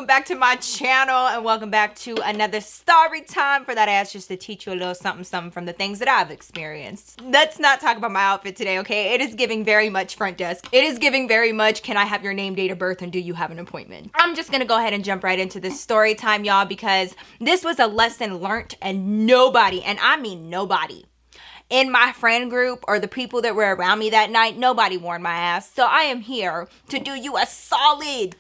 welcome back to my channel and welcome back to another story time for that ass, just to teach you a little something from the things that I've experienced. Let's not talk about my outfit today, okay? It is giving very much front desk. It is giving very much, can I have your name, date of birth, and do you have an appointment? I'm just gonna go ahead and jump right into this story time, y'all, because this was a lesson learned, and nobody, and I mean nobody, in my friend group or the people that were around me that night, nobody warned my ass. So I am here to do you a solid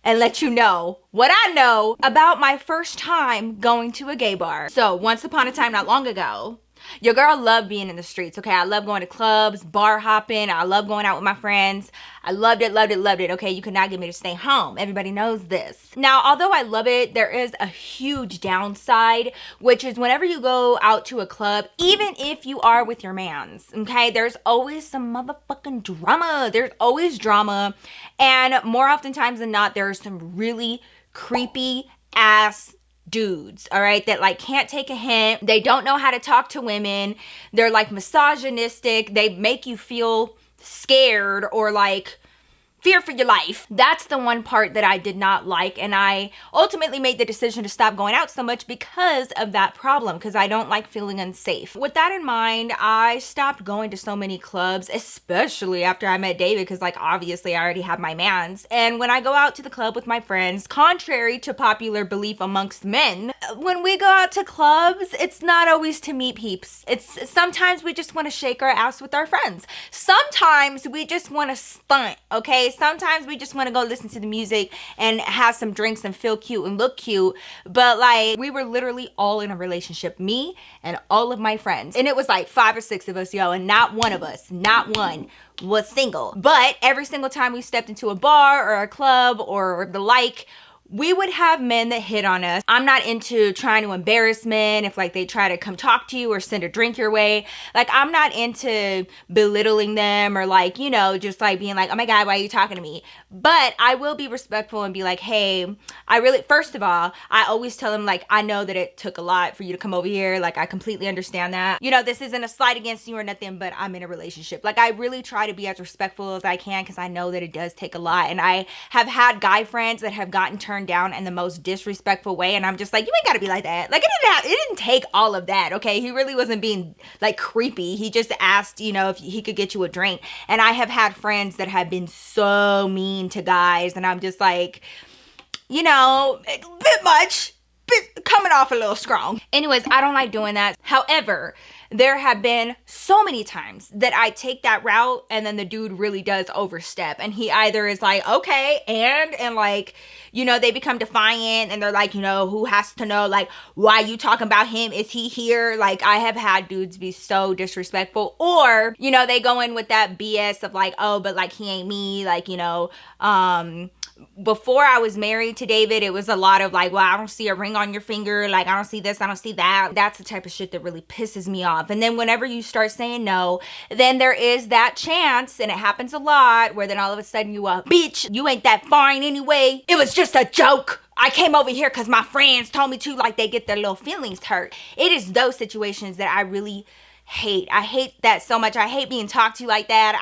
and let you know what I know about my first time going to a gay bar. So once upon a time, not long ago, your girl loved being in the streets, okay? I love going to clubs, bar hopping. I love going out with my friends. I loved it, okay? You could not get me to stay home. Everybody knows this. Now, although I love it, there is a huge downside, which is whenever you go out to a club, even if you are with your mans, okay? There's always some motherfucking drama. There's always drama. And more oftentimes than not, there's some really creepy ass dudes, all right, that like can't take a hint. They don't know how to talk to women. They're like misogynistic. They make you feel scared or like fear for your life. That's the one part that I did not like, and I ultimately made the decision to stop going out so much because of that problem, because I don't like feeling unsafe. With that in mind, I stopped going to so many clubs, especially after I met David, because like obviously I already have my mans. And when I go out to the club with my friends, contrary to popular belief amongst men, when we go out to clubs, it's not always to meet peeps. It's sometimes we just want to shake our ass with our friends. Sometimes we just want to stunt, okay? Sometimes we just want to go listen to the music and have some drinks and feel cute and look cute. But like, we were literally all in a relationship, me and all of my friends. And it was like 5 or 6 of us, yo, and not one of us, not one, was single. But every single time we stepped into a bar or a club or the like, we would have men that hit on us. I'm not into trying to embarrass men if like they try to come talk to you or send a drink your way. Like, I'm not into belittling them or like, you know, just like being like, oh my God, why are you talking to me? But I will be respectful and be like, hey, first of all, I always tell them like, I know that it took a lot for you to come over here. Like, I completely understand that. You know, this isn't a slight against you or nothing, but I'm in a relationship. Like, I really try to be as respectful as I can because I know that it does take a lot. And I have had guy friends that have gotten turned down in the most disrespectful way, and I'm just like, you ain't gotta be like that. Like, it didn't take all of that, okay? He really wasn't being like creepy. He just asked, you know, if he could get you a drink. And I have had friends that have been so mean to guys, and I'm just like, you know, a bit much, coming off a little strong. Anyways, I don't like doing that. However, there have been so many times that I take that route and then the dude really does overstep, and he either is like, okay, and like, you know, they become defiant and they're like, you know, who has to know, like, why you talking about him? Is he here? Like, I have had dudes be so disrespectful, or, you know, they go in with that BS of like, oh, but like he ain't me, like, you know, before I was married to David, it was a lot of like, well, I don't see a ring on your finger. Like, I don't see this, I don't see that. That's the type of shit that really pisses me off. And then whenever you start saying no, then there is that chance, and it happens a lot, where then all of a sudden you bitch, you ain't that fine anyway. It was just a joke. I came over here because my friends told me to. Like, they get their little feelings hurt. It is those situations that I really hate. I hate that so much. I hate being talked to like that.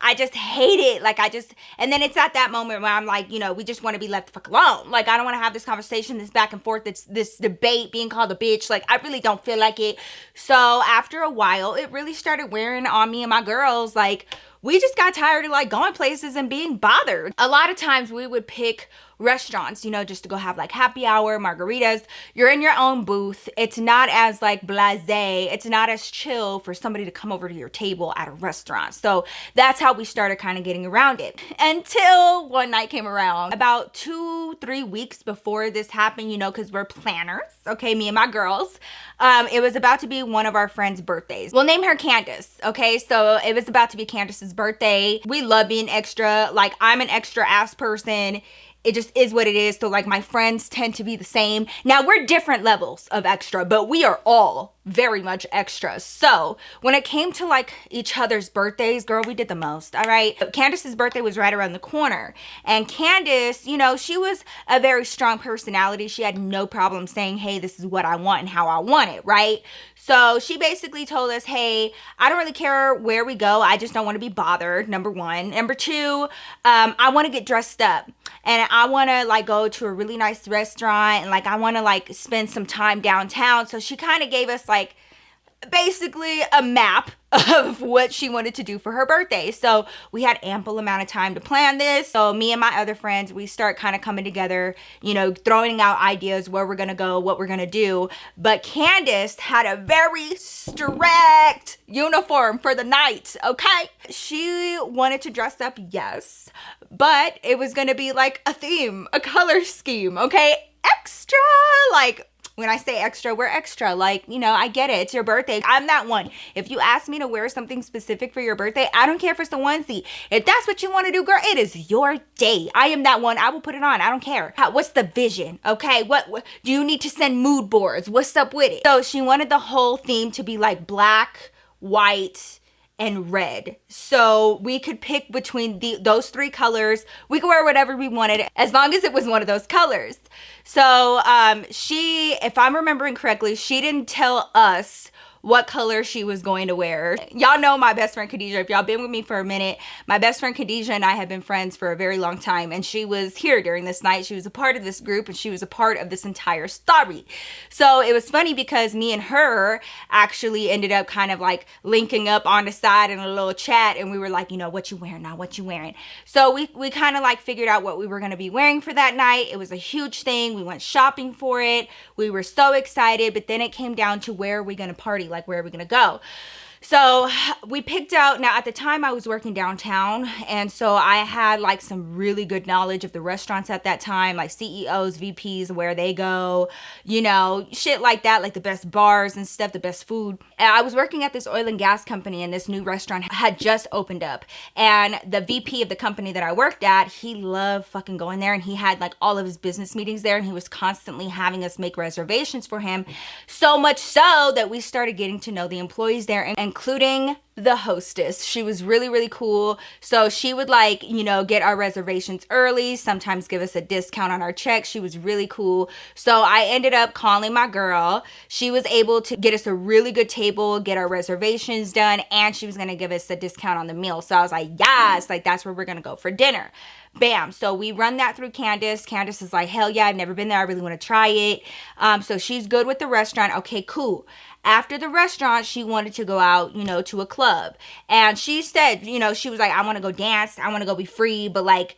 I just hate it. Like, and then it's at that moment where I'm like, you know, we just want to be left the fuck alone. Like, I don't want to have this conversation, this back and forth, this debate, being called a bitch. Like, I really don't feel like it. So after a while, it really started wearing on me and my girls. Like, we just got tired of like going places and being bothered. A lot of times we would pick restaurants, you know, just to go have like happy hour, margaritas. You're in your own booth. It's not as like blasé. It's not as chill for somebody to come over to your table at a restaurant. So that's how we started kind of getting around it. Until one night came around, about 2-3 weeks before this happened, you know, because we're planners, okay, me and my girls. It was about to be one of our friends' birthdays. We'll name her Candace, okay? So it was about to be Candace's birthday. We love being extra. Like, I'm an extra ass person. It just is what it is. So like, my friends tend to be the same. Now, we're different levels of extra, but we are all very much extra. So when it came to like each other's birthdays, girl, we did the most, all right? Candace's birthday was right around the corner. And Candace, you know, she was a very strong personality. She had no problem saying, hey, this is what I want and how I want it, right? So she basically told us, hey, I don't really care where we go. I just don't want to be bothered, number one. Number two, I want to get dressed up. And I want to like go to a really nice restaurant. And like I want to like spend some time downtown. So she kind of gave us like basically a map of what she wanted to do for her birthday. So we had ample amount of time to plan this. So me and my other friends, we start kind of coming together, you know, throwing out ideas where we're going to go, what we're going to do. But Candace had a very strict uniform for the night, okay? She wanted to dress up, yes, but it was going to be like a theme, a color scheme, okay? Extra, like, when I say extra, we're extra. Like, you know, I get it. It's your birthday. I'm that one. If you ask me to wear something specific for your birthday, I don't care if it's the onesie. If that's what you want to do, girl, it is your day. I am that one. I will put it on. I don't care. What's the vision? Okay. What do you need to send mood boards? What's up with it? So she wanted the whole theme to be like black, white, and red. So we could pick between those three colors. We could wear whatever we wanted as long as it was one of those colors. So she, if I'm remembering correctly, she didn't tell us what color she was going to wear. Y'all know my best friend Khadijah. If y'all been with me for a minute, my best friend Khadijah and I have been friends for a very long time, and she was here during this night. She was a part of this group, and she was a part of this entire story. So it was funny because me and her actually ended up kind of like linking up on the side in a little chat, and we were like, you know, what you wearing now? What you wearing? So we kind of like figured out what we were going to be wearing for that night. It was a huge thing. We went shopping for it. We were so excited, but then it came down to where are we going to party? Like, where are we gonna go? So we picked out, now at the time I was working downtown, and so I had like some really good knowledge of the restaurants at that time, like CEOs, VPs, where they go, you know, shit like that, like the best bars and stuff, the best food. And I was working at this oil and gas company, and this new restaurant had just opened up, and the VP of the company that I worked at, he loved fucking going there, and he had like all of his business meetings there, and he was constantly having us make reservations for him, so much so that we started getting to know the employees there, including the hostess. She was really, really cool. So she would like, you know, get our reservations early, sometimes give us a discount on our check. She was really cool. So I ended up calling my girl. She was able to get us a really good table, get our reservations done, and she was going to give us a discount on the meal. So I was like, yes, like that's where we're going to go for dinner. Bam. So we run that through Candace. Candace is like, hell yeah, I've never been there. I really want to try it. So she's good with the restaurant. Okay, cool. After the restaurant, she wanted to go out, you know, to a club. And she said, you know, she was like, I want to go dance. I want to go be free. But like,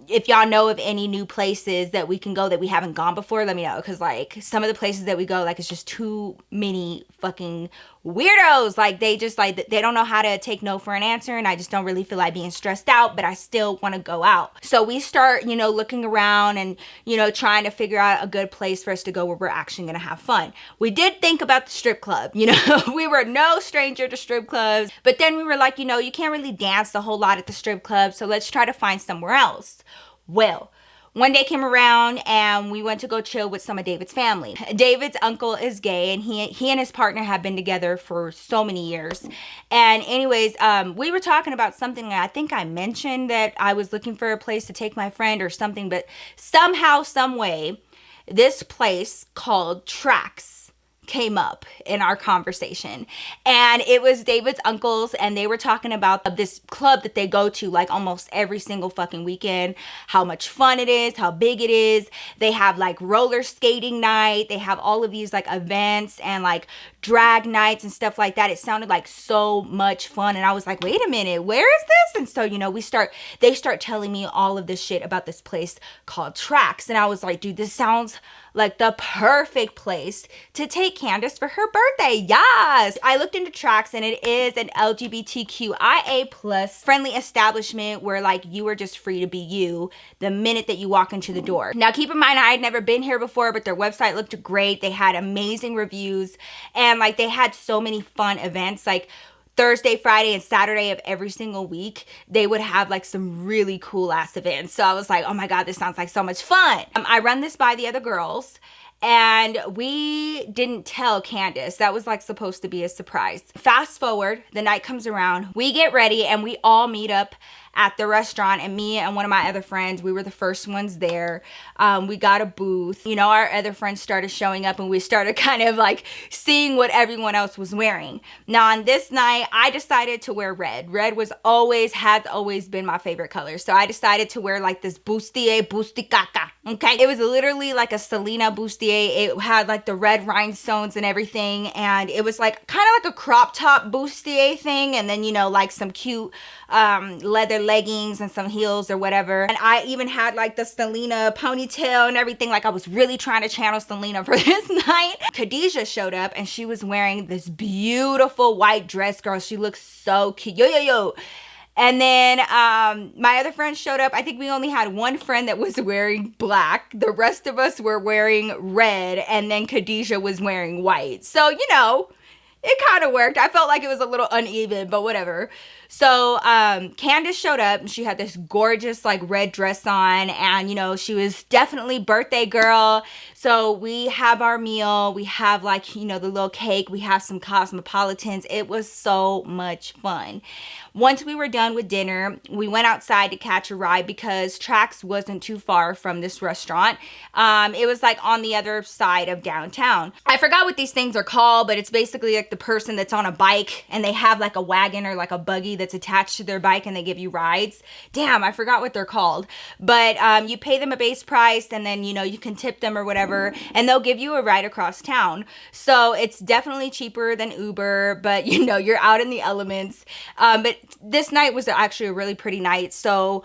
if y'all know of any new places that we can go that we haven't gone before, let me know. Because like some of the places that we go, like it's just too many fucking weirdos. Like they just like, they don't know how to take no for an answer. And I just don't really feel like being stressed out, but I still want to go out. So we start, you know, looking around and, you know, trying to figure out a good place for us to go where we're actually going to have fun. We did think about the strip club, you know, we were no stranger to strip clubs, but then we were like, you know, you can't really dance a whole lot at the strip club. So let's try to find somewhere else. Well, one day came around and we went to go chill with some of David's family. David's uncle is gay, and he and his partner have been together for so many years. And anyways, we were talking about something. I think I mentioned that I was looking for a place to take my friend or something, but somehow, some way, this place called Tracks came up in our conversation, and it was David's uncles, and they were talking about this club that they go to like almost every single fucking weekend, how much fun it is, how big it is. They have like roller skating night, they have all of these like events and like drag nights and stuff like that. It sounded like so much fun, and I was like, wait a minute, where is this? And so, you know, they start telling me all of this shit about this place called Tracks, and I was like, dude, this sounds like the perfect place to take Candace for her birthday. Yes. I looked into Tracks, and it is an LGBTQIA plus friendly establishment where like you are just free to be you the minute that you walk into the door. Now keep in mind, I had never been here before, but their website looked great. They had amazing reviews, and like they had so many fun events. Like Thursday, Friday, and Saturday of every single week, they would have like some really cool ass events. So I was like, oh my God, this sounds like so much fun. I run this by the other girls, And we didn't tell Candace. That was like supposed to be a surprise. Fast forward, the night comes around, we get ready and we all meet up at the restaurant, and me and one of my other friends, we were the first ones there. We got a booth. You know, our other friends started showing up and we started kind of like seeing what everyone else was wearing. Now on this night, I decided to wear red. Red has always been my favorite color. So I decided to wear like this bustier busticata. Okay. It was literally like a Selena bustier. It had like the red rhinestones and everything. And it was like kind of like a crop top bustier thing. And then, you know, like some cute leather leggings and some heels or whatever. And I even had like the Selena ponytail and everything. Like I was really trying to channel Selena for this night. Khadijah showed up and she was wearing this beautiful white dress, girl. She looks so cute. Yo. And then my other friends showed up. I think we only had one friend that was wearing black. The rest of us were wearing red. And then Khadijah was wearing white. So, you know, it kind of worked. I felt like it was a little uneven, but whatever. So Candace showed up and she had this gorgeous like red dress on, and you know, she was definitely birthday girl. So we have our meal, we have like, you know, the little cake, we have some cosmopolitans. It was so much fun. Once we were done with dinner, we went outside to catch a ride because Trax wasn't too far from this restaurant. It was like on the other side of downtown. I forgot what these things are called, but it's basically like the person that's on a bike and they have like a wagon or like a buggy that's attached to their bike and they give you rides. Damn, I forgot what they're called. But you pay them a base price and then, you know, you can tip them or whatever and they'll give you a ride across town. So it's definitely cheaper than Uber, but you know, you're out in the elements. But this night was actually a really pretty night. So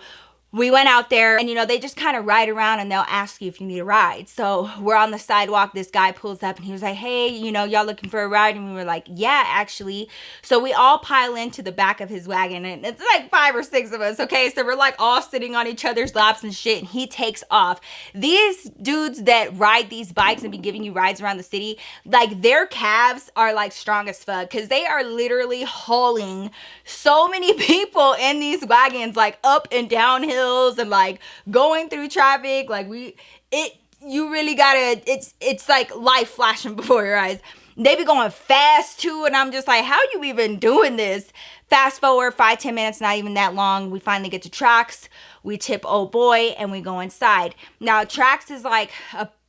we went out there and, you know, they just kind of ride around and they'll ask you if you need a ride. So we're on the sidewalk. This guy pulls up and he was like, hey, you know, y'all looking for a ride? And we were like, yeah, actually. So we all pile into the back of his wagon and it's like 5 or 6 of us. Okay. So we're like all sitting on each other's laps and shit. And he takes off. These dudes that ride these bikes and be giving you rides around the city, like their calves are like strong as fuck because they are literally hauling so many people in these wagons, like up and down hills and like going through traffic. Like you really gotta, it's like life flashing before your eyes. They be going fast too, and I'm just like, how you even doing this? Fast forward 5-10 minutes, not even that long, we finally get to Trax. We tip old boy and we go inside. Now Trax is like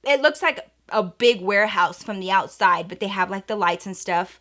it looks like a big warehouse from the outside, but they have like the lights and stuff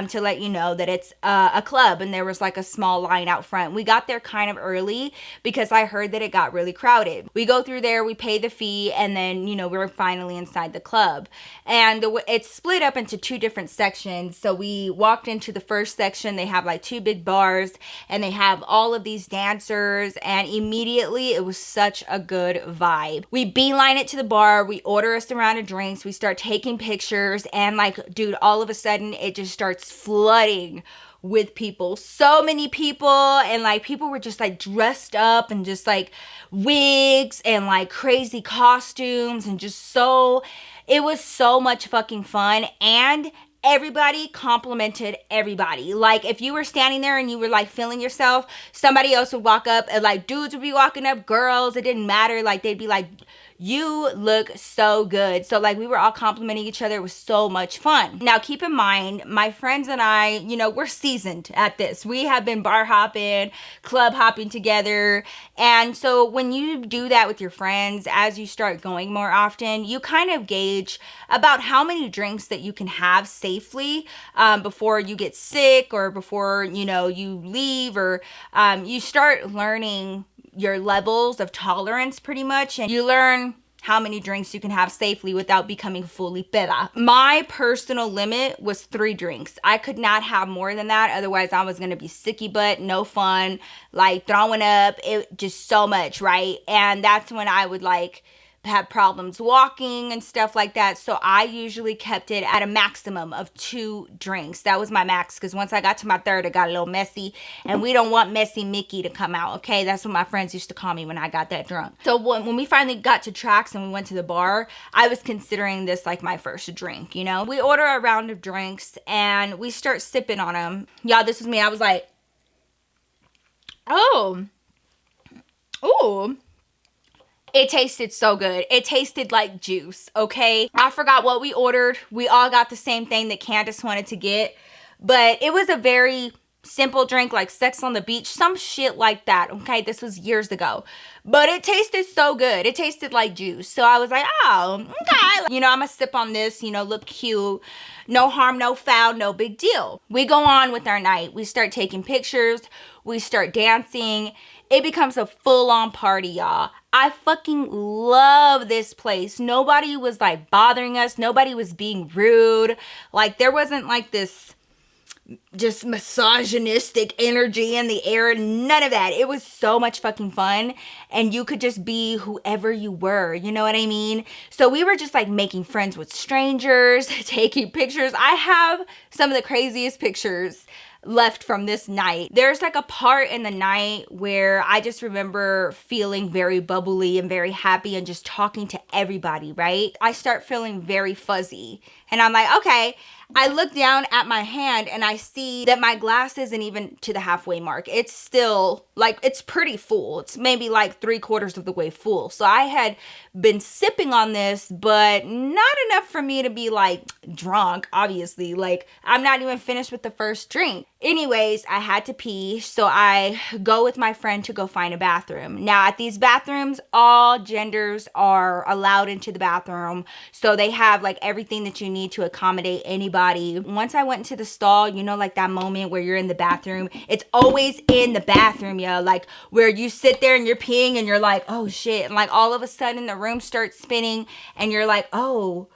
to let you know that it's a club, and there was like a small line out front. We got there kind of early because I heard that it got really crowded. We go through there, we pay the fee, and then, you know, we're finally inside the club. And it's split up into 2 different sections. So we walked into the first section. They have like 2 big bars and they have all of these dancers, and immediately it was such a good vibe. We beeline it to the bar, we order us a round of drinks, we start taking pictures, and like, dude, all of a sudden it just starts flooding with people. So many people, and like people were just like dressed up and just like wigs and like crazy costumes, and just it was so much fucking fun. And everybody complimented everybody. Like if you were standing there and you were like feeling yourself, somebody else would walk up, and like dudes would be walking up, girls, it didn't matter. Like they'd be like, you look so good. So like we were all complimenting each other. It was so much fun. Now keep in mind, my friends and I, you know, we're seasoned at this. We have been bar hopping, club hopping together. And so when you do that with your friends, as you start going more often, you kind of gauge about how many drinks that you can have safely before you get sick or before, you know, you leave, or you start learning your levels of tolerance pretty much, and you learn how many drinks you can have safely without becoming fully peda. My personal limit was 3 drinks. I could not have more than that, otherwise I was gonna be sicky butt, no fun, like throwing up, it just so much, right? And that's when I would like have problems walking and stuff like that. So I usually kept it at a maximum of 2 drinks. That was my max, because once I got to my 3rd, it got a little messy, and we don't want messy Mickey to come out, okay? That's what my friends used to call me when I got that drunk. So when we finally got to Trax and we went to the bar, I was considering this like my first drink, you know? We order a round of drinks and we start sipping on them. Y'all, this was me. I was like, oh, It tasted so good. It tasted like juice, okay? I forgot what we ordered. We all got the same thing that Candace wanted to get, but it was a very simple drink, like Sex on the Beach, some shit like that, okay? This was years ago, but it tasted so good. It tasted like juice. So I was like, oh, okay. You know, I'm gonna sip on this, you know, look cute. No harm, no foul, no big deal. We go on with our night. We start taking pictures. We start dancing. It becomes a full-on party, y'all. I fucking love this place. Nobody was like bothering us. Nobody was being rude. Like there wasn't like this just misogynistic energy in the air. None of that. It was so much fucking fun. And you could just be whoever you were. You know what I mean? So we were just like making friends with strangers, taking pictures. I have some of the craziest pictures left from this night. There's like a part in the night where I just remember feeling very bubbly and very happy and just talking to everybody, right? I start feeling very fuzzy and I'm like, okay. I look down at my hand and I see that my glass isn't even to the halfway mark. It's still like, it's pretty full. It's maybe like 3/4 of the way full. So I had been sipping on this, but not enough for me to be like drunk, obviously. Like I'm not even finished with the first drink. Anyways, I had to pee. So I go with my friend to go find a bathroom. Now at these bathrooms, all genders are allowed into the bathroom. So they have like everything that you need to accommodate anybody. Once I went into the stall, you know, like that moment where you're in the bathroom, it's always in the bathroom, yo. Like where you sit there and you're peeing and you're like, oh shit. And like all of a sudden the room starts spinning and you're like, I'm a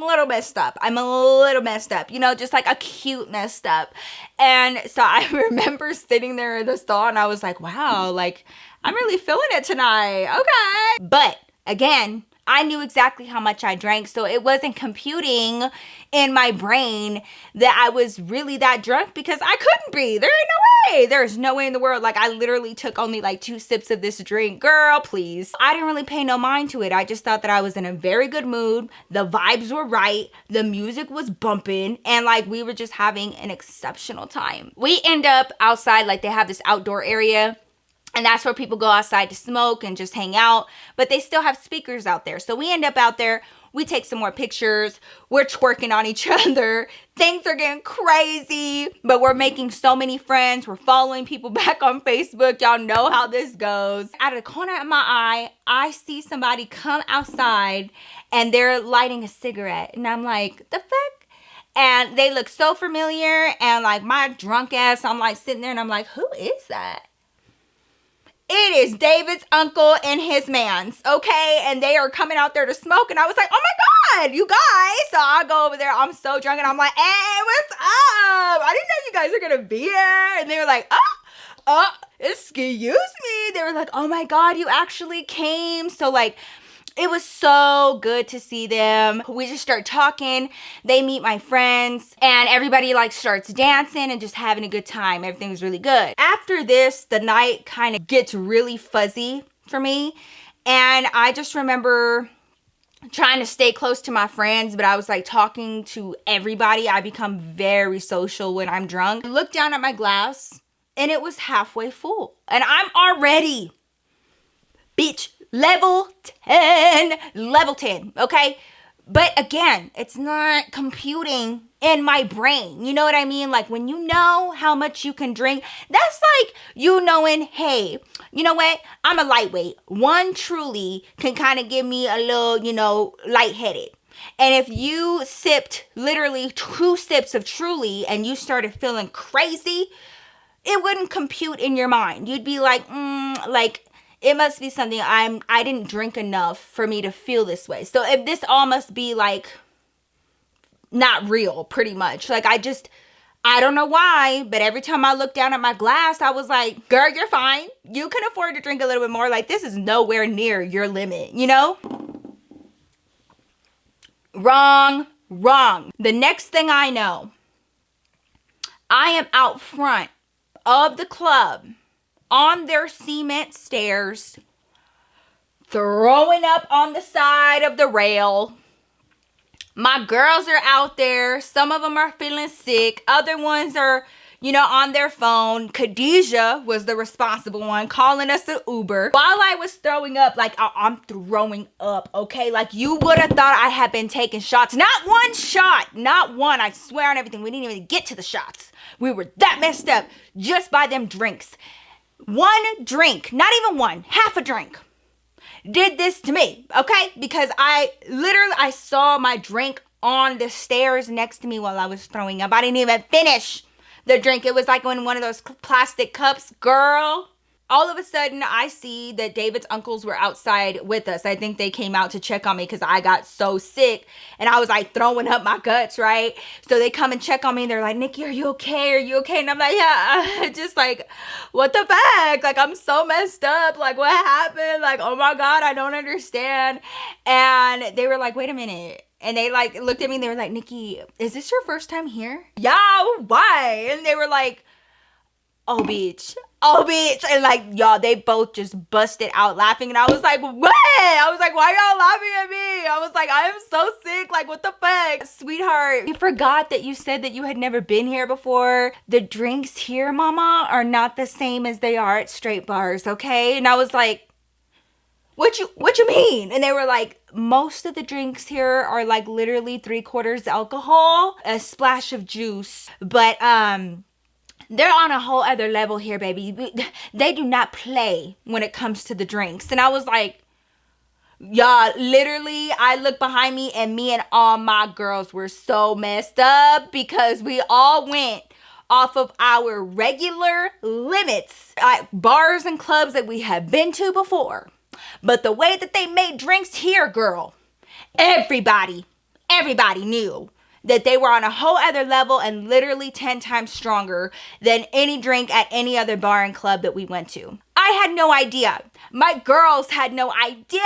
little messed up. I'm a little messed up, you know, just like a cute messed up. And so I remember sitting there in the stall and I was like, wow, like I'm really feeling it tonight. Okay. But again, I knew exactly how much I drank, so it wasn't computing in my brain that I was really that drunk because I couldn't be. There ain't no way. There's no way in the world. Like I literally took only like 2 sips of this drink. Girl, please. I didn't really pay no mind to it. I just thought that I was in a very good mood. The vibes were right. The music was bumping and like we were just having an exceptional time. We end up outside, like they have this outdoor area. And that's where people go outside to smoke and just hang out. But they still have speakers out there. So we end up out there. We take some more pictures. We're twerking on each other. Things are getting crazy. But we're making so many friends. We're following people back on Facebook. Y'all know how this goes. Out of the corner of my eye, I see somebody come outside. And they're lighting a cigarette. And I'm like, the fuck? And they look so familiar. And like my drunk ass, I'm like sitting there and I'm like, who is that? It is David's uncle and his mans, okay? And they are coming out there to smoke. And I was like, oh my God, you guys. So I go over there. I'm so drunk. And I'm like, hey, what's up? I didn't know you guys are going to be here. And they were like, excuse me. They were like, oh my God, you actually came. So like, it was so good to see them. We just start talking. They meet my friends and everybody like starts dancing and just having a good time. Everything was really good. After this, the night kind of gets really fuzzy for me. And I just remember trying to stay close to my friends, but I was like talking to everybody. I become very social when I'm drunk. I looked down at my glass and it was halfway full. And I'm already, bitch, level 10, okay? But again, it's not computing in my brain. You know what I mean? Like when you know how much you can drink, that's like you knowing, hey, you know what? I'm a lightweight. One Truly can kind of give me a little, you know, lightheaded. And if you sipped literally 2 sips of Truly and you started feeling crazy, it wouldn't compute in your mind. You'd be like, it must be something I didn't drink enough for me to feel this way. So if this all must be like not real, pretty much. Like I don't know why, but every time I looked down at my glass, I was like, girl, you're fine. You can afford to drink a little bit more. Like this is nowhere near your limit, you know? Wrong. The next thing I know, I am out front of the club on their cement stairs, throwing up on the side of the rail. My girls are out there. Some of them are feeling sick. Other ones are, on their phone. Khadijah was the responsible one calling us an Uber. While I was throwing up, like I'm throwing up, okay? Like you would have thought I had been taking shots. Not one shot, not one. I swear on everything. We didn't even get to the shots. We were that messed up just by them drinks. One drink, not even one, half a drink, did this to me, okay? Because I saw my drink on the stairs next to me while I was throwing up. I didn't even finish the drink. It was like in one of those plastic cups, girl. All of a sudden, I see that David's uncles were outside with us. I think they came out to check on me because I got so sick and I was like throwing up my guts, right? So they come and check on me and they're like, Nikki, are you okay? Are you okay? And I'm like, yeah, just like, what the fuck? Like, I'm so messed up. Like, what happened? Like, oh my God, I don't understand. And they were like, wait a minute. And they like looked at me and they were like, Nikki, is this your first time here? Yeah, why? And they were like, oh, bitch. And like, y'all, they both just busted out laughing. And I was like, what? I was like, why y'all laughing at me? I was like, I am so sick. Like, what the fuck? Sweetheart, you forgot that you said that you had never been here before. The drinks here, mama, are not the same as they are at straight bars, okay? And I was like, what you mean? And they were like, most of the drinks here are like literally 3/4 alcohol, a splash of juice. But, they're on a whole other level here, baby. They do not play when it comes to the drinks. And I was like, y'all, literally, I looked behind me and me and all my girls were so messed up because we all went off of our regular limits at bars and clubs that we have been to before. But the way that they made drinks here, girl, everybody knew that they were on a whole other level and literally 10 times stronger than any drink at any other bar and club that we went to. I had no idea. My girls had no idea.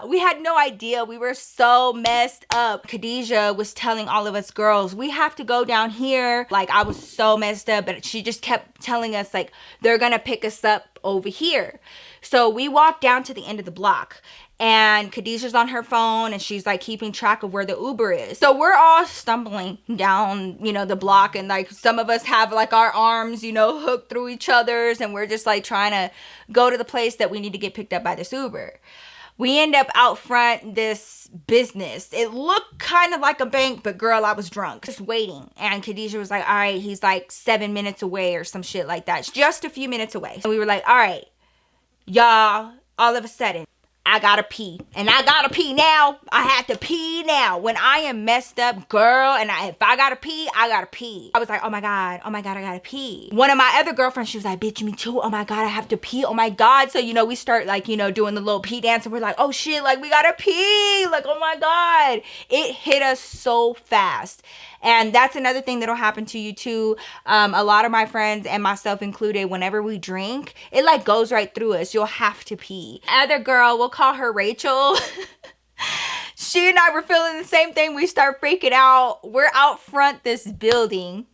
We had no idea. We were so messed up. Khadijah was telling all of us girls, we have to go down here. Like, I was so messed up, but she just kept telling us, like, they're gonna pick us up over here. So we walked down to the end of the block. And Khadijah's on her phone and she's like keeping track of where the Uber is. So we're all stumbling down, the block, and like some of us have like our arms, hooked through each other's, and we're just like trying to go to the place that we need to get picked up by this Uber. We end up out front this business. It looked kind of like a bank, but girl, I was drunk. Just waiting. And Khadijah was like, all right, he's like 7 minutes away or some shit like that. It's just a few minutes away. And we were like, all right, y'all, all of a sudden, I gotta pee. And I gotta pee now. I have to pee now. When I am messed up, girl, and if I gotta pee, I gotta pee. I was like, oh my God, I gotta pee. One of my other girlfriends, she was like, bitch, me too. Oh my God, I have to pee. Oh my God. So, we start like, doing the little pee dance, and we're like, oh shit, like we gotta pee. Like, oh my God. It hit us so fast. And that's another thing that'll happen to you too. A lot of my friends and myself included, whenever we drink, it like goes right through us. You'll have to pee. Other girl, we'll call her Rachel. She and I were feeling the same thing. We start freaking out. We're out front this building.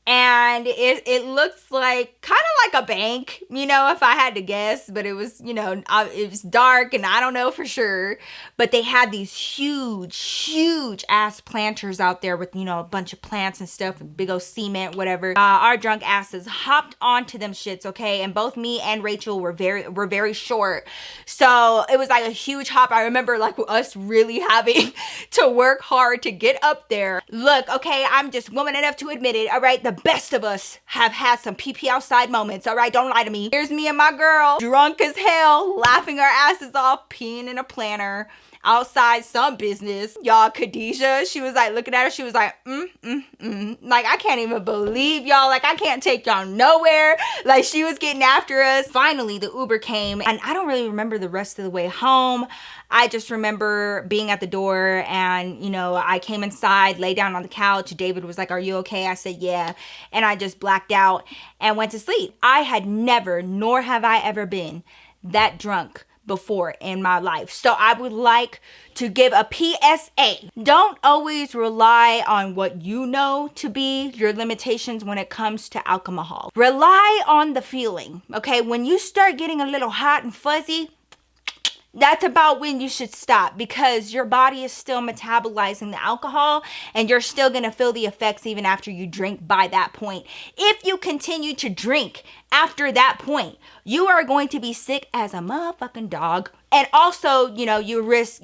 And it looks like kind of like a bank, if I had to guess, but it was, it was dark and I don't know for sure, but they had these huge ass planters out there with, a bunch of plants and stuff, and big old cement, whatever. Our drunk asses hopped onto them shits, okay? And both me and Rachel were very short. So it was like a huge hop. I remember like us really having to work hard to get up there. Look, okay, I'm just woman enough to admit it, all right? The best of us have had some pee outside moments, all right? Don't lie to me. Here's me and my girl, drunk as hell, laughing our asses off, peeing in a planter outside some business. Y'all, Khadijah, she was like looking at her, she was like, like, I can't even believe y'all, like, I can't take y'all nowhere. Like, she was getting after us. Finally, the Uber came, and I don't really remember the rest of the way home. I just remember being at the door and, I came inside, lay down on the couch. David was like, are you okay? I said, yeah. And I just blacked out and went to sleep. I had never, nor have I ever been that drunk before in my life. So I would like to give a PSA. Don't always rely on what you know to be your limitations when it comes to alcohol. Rely on the feeling, okay? When you start getting a little hot and fuzzy, that's about when you should stop, because your body is still metabolizing the alcohol and you're still going to feel the effects even after you drink by that point. If you continue to drink after that point, you are going to be sick as a motherfucking dog. And also, you know, you risk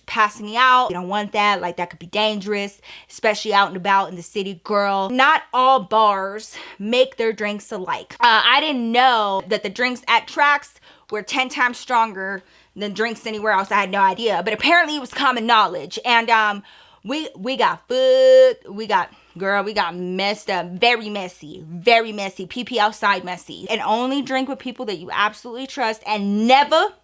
passing out. You don't want that. Like, that could be dangerous, especially out and about in the city. Girl, not all bars make their drinks alike. I didn't know that the drinks at tracks were 10 times stronger than drinks anywhere else. I had no idea, but apparently it was common knowledge. And we got food, we got messed up, very messy, pee outside messy. And only drink with people that you absolutely trust, and never,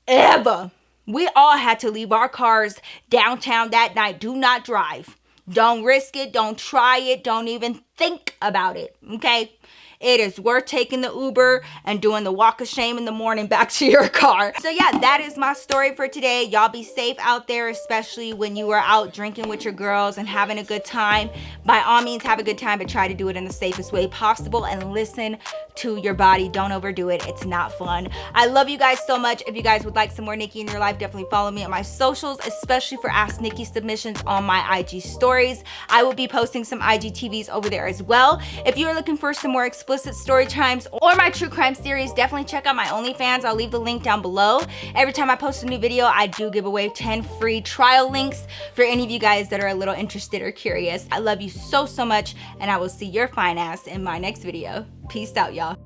ever. We all had to leave our cars downtown that night. Do not drive. Don't risk it. Don't try it. Don't even think about it. Okay? It is worth taking the Uber and doing the walk of shame in the morning back to your car. So yeah, that is my story for today. Y'all be safe out there, especially when you are out drinking with your girls and having a good time. By all means, have a good time, but try to do it in the safest way possible and listen to your body. Don't overdo it. It's not fun. I love you guys so much. If you guys would like some more Nikki in your life, definitely follow me on my socials, especially for Ask Nikki submissions on my IG stories. I will be posting some IGTVs over there as well. If you are looking for some more explicit story times or my true crime series, definitely check out my OnlyFans. I'll leave the link down below. Every time I post a new video, I do give away 10 free trial links for any of you guys that are a little interested or curious. I love you so much, and I will see your fine ass in my next video. Peace out, y'all.